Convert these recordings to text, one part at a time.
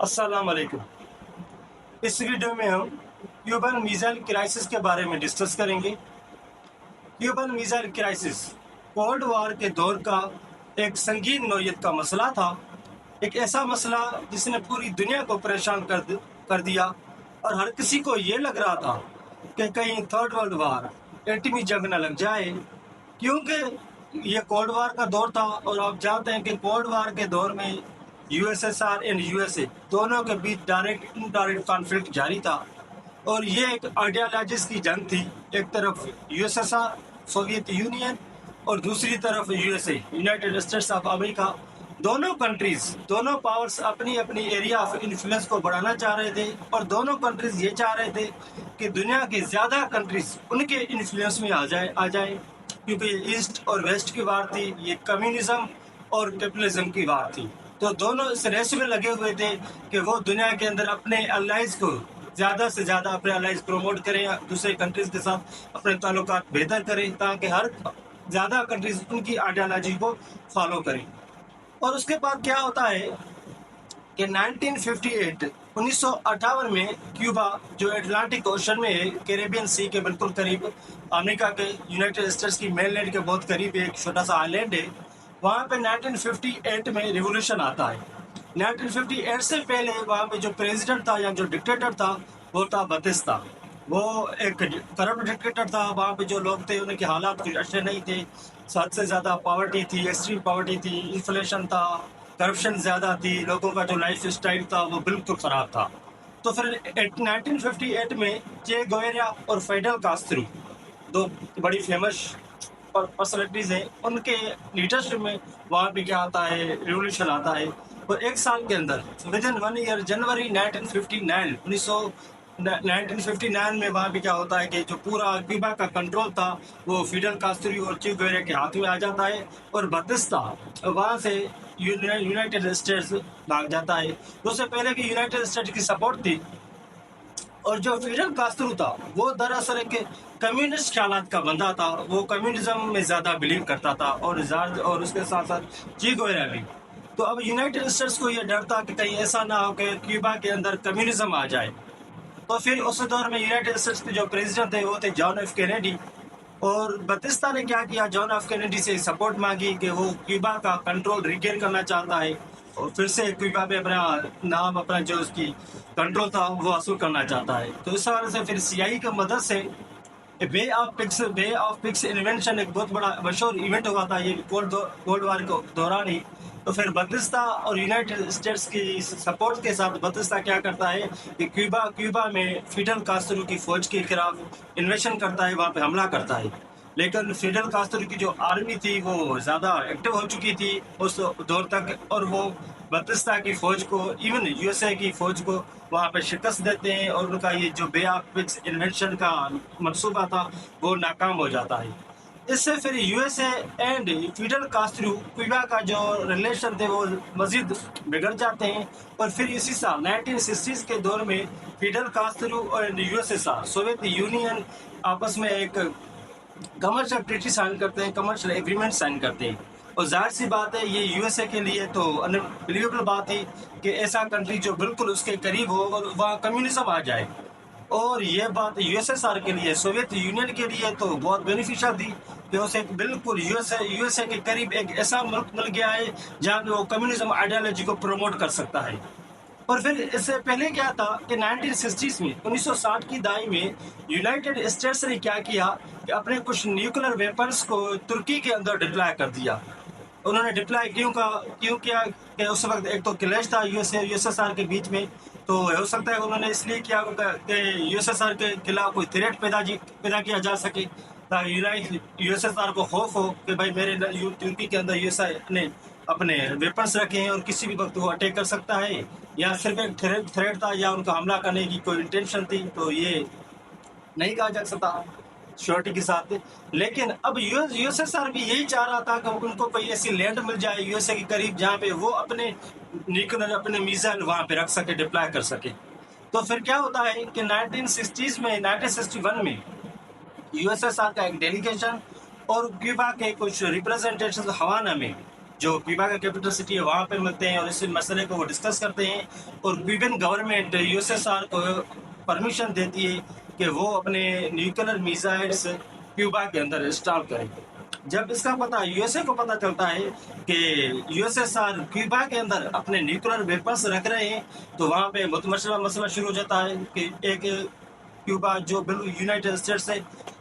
अस्सलाम वालेकुम। इस वीडियो में हम क्यूबन मिसाइल क्राइसिस के बारे में डिस्कस करेंगे। Cuban missile crisis cold war के दौर का एक संगीन नौयत का मसला था, एक ऐसा मसला जिसने पूरी दुनिया को परेशान कर दिया और हर किसी को ये लग रहा था कि कहीं थर्ड वर्ल्ड वार, एटमी जंग न लग जाए, क्योंकि ये कोल्ड वार का दौर था। और आप जानते हैं कि कोल्ड वार के दौर में यूएसएसआर एंड यूएसए दोनों के बीच डायरेक्ट इनडायरेक्ट कॉन्फ्लिक्ट जारी था और ये एक आइडियोलॉजीज की जंग थी। एक तरफ यूएसएसआर सोवियत यूनियन और दूसरी तरफ USA United states of America. दोनों कंट्रीज, दोनों पावर्स अपनी अपनी एरिया ऑफ इन्फ्लुएंस को बढ़ाना चाह रहे थे और दोनों कंट्रीज ये चाह रहे थे कि दुनिया की ज्यादा कंट्रीज उनके इन्फ्लुएंस में आ जाए, क्योंकि ये ईस्ट और वेस्ट की वार थी, ये कम्युनिज्म और कैपिटलिज्म की वार थी। तो दोनों इस रेस में लगे हुए थे कि वो दुनिया के अंदर अपने अलाइज को ज्यादा से ज्यादा अपने अलाइज प्रमोट करें, दूसरे कंट्रीज के साथ अपने ताल्लुकात बेहतर करें ताकि हर ज्यादा कंट्रीज उनकी आइडियोलॉजी को फॉलो करें। और उसके बाद क्या होता है कि 1958 में क्यूबा जो अटलांटिक ओशन में है, कैरेबियन सी के बिल्कुल करीब, अमेरिका के यूनाइटेड स्टेट्स की मेनलैंड के बहुत करीब एक छोटा सा आइलैंड है, वहाँ पे 1958 में रिवोल्यूशन आता है। 1958 से पहले वहाँ पे जो प्रेसिडेंट था या जो डिक्टेटर था वो था बतिस्ता। वो एक करप्ट डिक्टेटर था। वहाँ पे जो लोग थे उनके हालात कुछ अच्छे नहीं थे, हद से ज़्यादा पॉवर्टी थी, एक्सट्रीम पॉवर्टी थी, इन्फ्लेशन था, करप्शन ज़्यादा थी, लोगों का जो लाइफ स्टाइल था वो बिल्कुल ख़राब था। तो फिर 1958 में चे गोवेरा और फाइडल कास्त्रो, दो बड़ी फेमस पर्सनैलिटीज हैं, उनके लीडरशिप में वहाँ पे क्या आता है, रिवोल्यूशन आता है। और एक साल के अंदर विद इन 1 ईयर, जनवरी 1959 में वहाँ पे क्या होता है कि जो पूरा क्यूबा का कंट्रोल था वो फिडेल कास्त्रो और चे गुवेरा के हाथ में आ जाता है और बतिस्ता वहाँ से यूनाइटेड स्टेट्स भाग जाता है। उससे पहले की यूनाइटेड स्टेट्स की सपोर्ट थी। और जो फिडेल कास्त्रो था वो दरअसल एक कम्युनिस्ट ख्यालात का बंदा था, वो कम्युनिज्म में ज़्यादा बिलीव करता था और उसके साथ साथ चे गुवेरा भी। तो अब यूनाइटेड स्टेट्स को ये डर था कि कहीं ऐसा ना हो कि क्यूबा के अंदर कम्युनिज्म आ जाए। तो फिर उस दौर में यूनाइटेड स्टेट्स के जो प्रेसिडेंट थे वो थे जॉन एफ कैनेडी। और बतिस्ता ने क्या किया, जॉन एफ कैनेडी से सपोर्ट मांगी कि वो क्यूबा का कंट्रोल रिगेन करना चाहता है और फिर से क्यूबा पे अपना जो उसकी कंट्रोल था वो हासिल करना चाहता है। तो इस हवाले से फिर सीआई की मदद से बे ऑफ पिक्स इन्वेंशन एक बहुत बड़ा मशहूर इवेंट हुआ था ये कोल्ड वार के दौरान ही। तो फिर बतिस्ता और यूनाइटेड स्टेट्स की सपोर्ट के साथ बतिस्ता क्या करता है कि क्यूबा में फिडेल कास्त्रो की फौज के खिलाफ इन्वेशन करता है, वहाँ पे हमला करता है। लेकिन फिडेल कास्त्रो की जो आर्मी थी वो ज़्यादा एक्टिव हो चुकी थी उस दौर तक, और वो बतिस्ता की फौज को, इवन यूएसए की फौज को वहाँ पे शिकस्त देते हैं और उनका ये जो बे ऑफ पिक्स इन्वेंशन का मंसूबा था वो नाकाम हो जाता है। इससे फिर USA and Fidel Castro Cuba का जो रिलेशन थे वो मजीद बिगड़ जाते हैं। और फिर इसी साल 1960s के दौर में फिडेल कास्त्रो और यूएसएसआर सोवियत यूनियन आपस में एक कमर्शियल ट्रीटी साइन करते हैं, कमर्शियल एग्रीमेंट साइन करते हैं। और जाहिर सी बात है ये यूएसए के लिए तो अनबिलीवेबल बात थी कि ऐसा कंट्री जो बिल्कुल उसके करीब हो और वहाँ कम्युनिज्म आ जाए। और ये बात यूएसएसआर के लिए, सोवियत यूनियन के लिए तो बहुत बेनिफिशियल थी कि उसे बिल्कुल यूएसए के करीब एक ऐसा मुल्क मिल गया है जहाँ पे वो कम्युनिज्म आइडियोलॉजी को प्रमोट कर सकता है। और फिर इससे पहले क्या था कि 1960s में, 1960 की दहाई में यूनाइटेड स्टेट्स ने क्या किया कि अपने कुछ न्यूक्लियर वेपन्स को तुर्की के अंदर डिप्लॉय कर दिया। उन्होंने डिप्लॉय क्यों किया कि उस वक्त एक तो क्लैश था यूएसएसआर के बीच में, तो हो सकता है उन्होंने इसलिए किया कि यूएसएसआर के खिलाफ कोई थ्रेट पैदा किया जा सके ताकि यूएसएसआर को खौफ हो कि भाई मेरे तुर्की के अंदर यूएसए ने अपने वेपन्स रखे हैं और किसी भी वक्त वो अटैक कर सकता है, या सिर्फ एक थ्रेट था या उनका हमला करने की कोई इंटेंशन थी, तो ये नहीं कहा जा सकता श्योरिटी के साथ। लेकिन अब यूएसएसआर भी यही चाह रहा था कि उनको कोई ऐसी लैंड मिल जाए यूएसए के करीब जहाँ पे वो अपने न्यूक्लियर, अपने मिसाइल वहाँ पे रख सके, डिप्लॉय कर सके। तो फिर क्या होता है कि 1961 में यूएसएसआर का एक डेलीगेशन और क्यूबा के कुछ रिप्रेजेंटेटिव्स हवाना में जो क्यूबा का कैपिटल सिटी है वहाँ पे मिलते हैं और इस मसले को वो डिस्कस करते हैं। और क्यूबन गवर्नमेंट यूएसएसआर को परमिशन देती है कि वो अपने न्यूक्लियर मिसाइल्स क्यूबा के अंदर इंस्टॉल करें। जब इसका पता यूएसए को पता चलता है कि यूएसएसआर क्यूबा के अंदर अपने न्यूक्लियर वेपन्स रख रहे हैं, तो वहाँ पे मसला शुरू हो जाता है कि एक क्यूबा जो बिल्कुल यूनाइटेड स्टेट्स से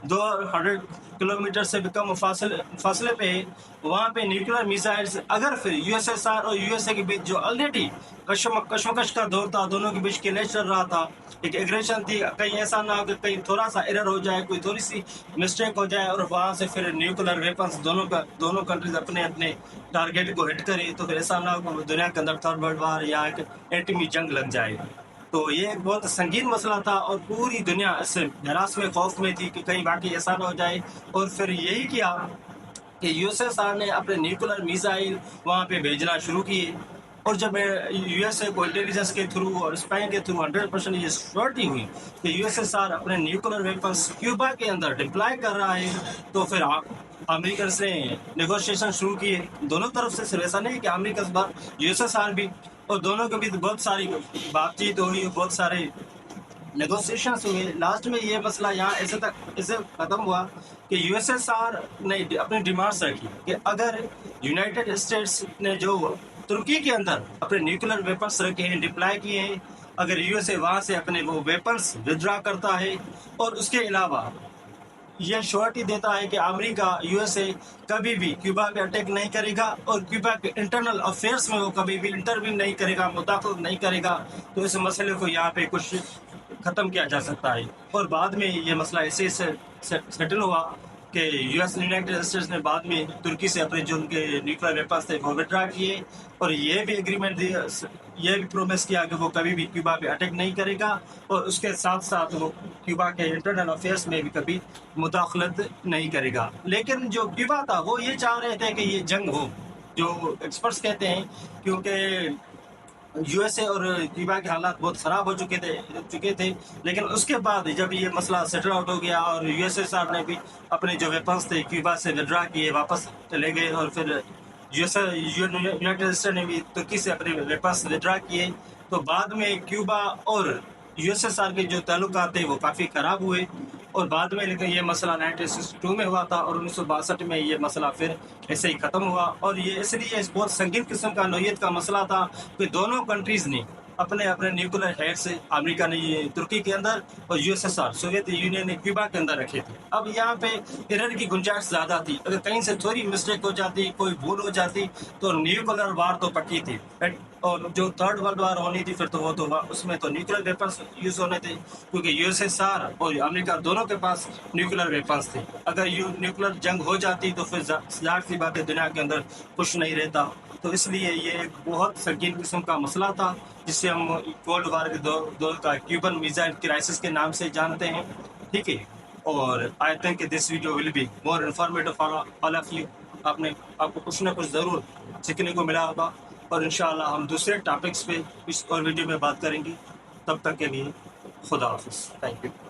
200 किलोमीटर से भी कम फासले पे है, वहाँ पे न्यूक्लियर मिसाइल्स अगर फिर यूएसएसआर और यूएसए के बीच जो ऑलरेडी कशमकश का दौर था, दोनों के बीच क्लैश चल रहा था, एक एग्रेशन थी, कहीं ऐसा ना हो कि कहीं थोड़ा सा एरर हो जाए, कोई थोड़ी सी मिस्टेक हो जाए और वहाँ से फिर न्यूक्लियर वेपन्स दोनों कंट्रीज अपने अपने टारगेट को हिट करें, तो फिर ऐसा ना हो कि दुनिया के अंदर थर्ड वर्ल्ड वार या एक एटमी जंग लग जाए। तो ये एक बहुत संगीन मसला था और पूरी दुनिया इससे हरास में खौफ में थी कि कहीं बाकी ऐसा ना हो जाए। और फिर यही किया कि यूएसएसआर ने अपने न्यूक्लियर मिसाइल वहाँ पे भेजना शुरू किए। और जब यूएसए को इंटेलिजेंस के थ्रू और स्पाइंग के थ्रू 100% ये श्योरिटी हुई कि यूएसएसआर अपने न्यूक्लियर वेपन्स क्यूबा के अंदर डिप्लॉय कर रहा है, तो फिर अमेरिकन ने नेगोशिएशन शुरू किए दोनों तरफ से। सिर्फ ऐसा नहीं कि अमेरिकन बार यूएसएसआर भी, और दोनों के बीच बहुत सारी बातचीत हुई, बहुत सारे नेगोशिएशन हुए। लास्ट में ये मसला यहाँ ऐसे ख़त्म हुआ कि यूएसएसआर ने अपनी डिमांड्स रखी कि अगर यूनाइटेड स्टेट्स ने जो तुर्की के अंदर अपने न्यूक्लियर वेपन्स रखे हैं, डिप्लॉय किए हैं, अगर यूएसए वहाँ से अपने वो वेपन्स विड्रॉ करता है और उसके अलावा ये श्योरिटी देता है कि अमेरिका यूएसए कभी भी क्यूबा पे अटैक नहीं करेगा और क्यूबा के इंटरनल अफेयर्स में वो कभी भी इंटरव्यू नहीं करेगा, मुदाखलत नहीं करेगा, तो इस मसले को यहाँ पे कुछ ख़त्म किया जा सकता है। और बाद में ये मसला ऐसे सेटल हुआ कि यूएस यूनाइटेड स्टेट्स ने बाद में तुर्की से अपने जो उनके न्यूक्लियर वेपन्स थे वो विड्रॉ किए और ये भी एग्रीमेंट दिया, ये भी प्रोमिस किया कि वो कभी भी क्यूबा पे अटैक नहीं करेगा और उसके साथ साथ वो क्यूबा के इंटरनल अफेयर्स में भी कभी मुदाखलत नहीं करेगा। लेकिन जो क्यूबा था वो ये चाह रहे थे कि ये जंग हो, जो एक्सपर्ट्स कहते हैं, क्योंकि यूएसए और क्यूबा के हालात बहुत ख़राब हो चुके थे। लेकिन उसके बाद जब ये मसला सेटल आउट हो गया और यूएसएसआर ने भी अपने जो वेपन्स थे क्यूबा से विड्रॉ किए, वापस चले गए, और फिर यूनाइटेड स्टेट्स ने भी तुर्की से अपने वेपन्स विड्रॉ किए, तो बाद में क्यूबा और यूएसएसआर के जो ताल्लुकात थे वो काफ़ी ख़राब हुए। और बाद में लेकिन ये मसला 1962 में हुआ था और 1962 में ये मसला फिर ऐसे ही ख़त्म हुआ। और ये इसलिए बहुत संगीन किस्म का नोयत का मसला था कि दोनों कंट्रीज़ ने अपने अपने न्यूक्लियर हेड से, अमेरिका ने ये तुर्की के अंदर और यूएसएसआर सोवियत यूनियन ने क्यूबा के अंदर रखे थे। अब यहाँ पे एरर की गुंजाइश ज़्यादा थी, अगर कहीं से थोड़ी मिस्टेक हो जाती, कोई भूल हो जाती, तो न्यूक्लियर वार तो पक्की थी। और जो थर्ड वर्ल्ड वार होनी थी फिर तो वो तो उसमें तो न्यूक्लियर वेपन्स यूज़ होने थे, क्योंकि यूएसएसआर और अमेरिका दोनों के पास न्यूक्लियर वेपन्स थे। अगर न्यूक्लियर जंग हो जाती तो फिर ज़ाहिर सी बात है दुनिया के अंदर कुछ नहीं रहता। तो इसलिए ये एक बहुत संगीन किस्म का मसला था जिसे हम कोल्ड वार के दौर का क्यूबन मिसाइल क्राइसिस के नाम से जानते हैं। ठीक है, और I think this video will be more informative for all of you. आपको कुछ ना कुछ ज़रूर सीखने को मिला होगा और इंशाल्लाह हम दूसरे टॉपिक्स पे इस और वीडियो में बात करेंगे। तब तक के लिए खुदा हाफिज़। Thank you.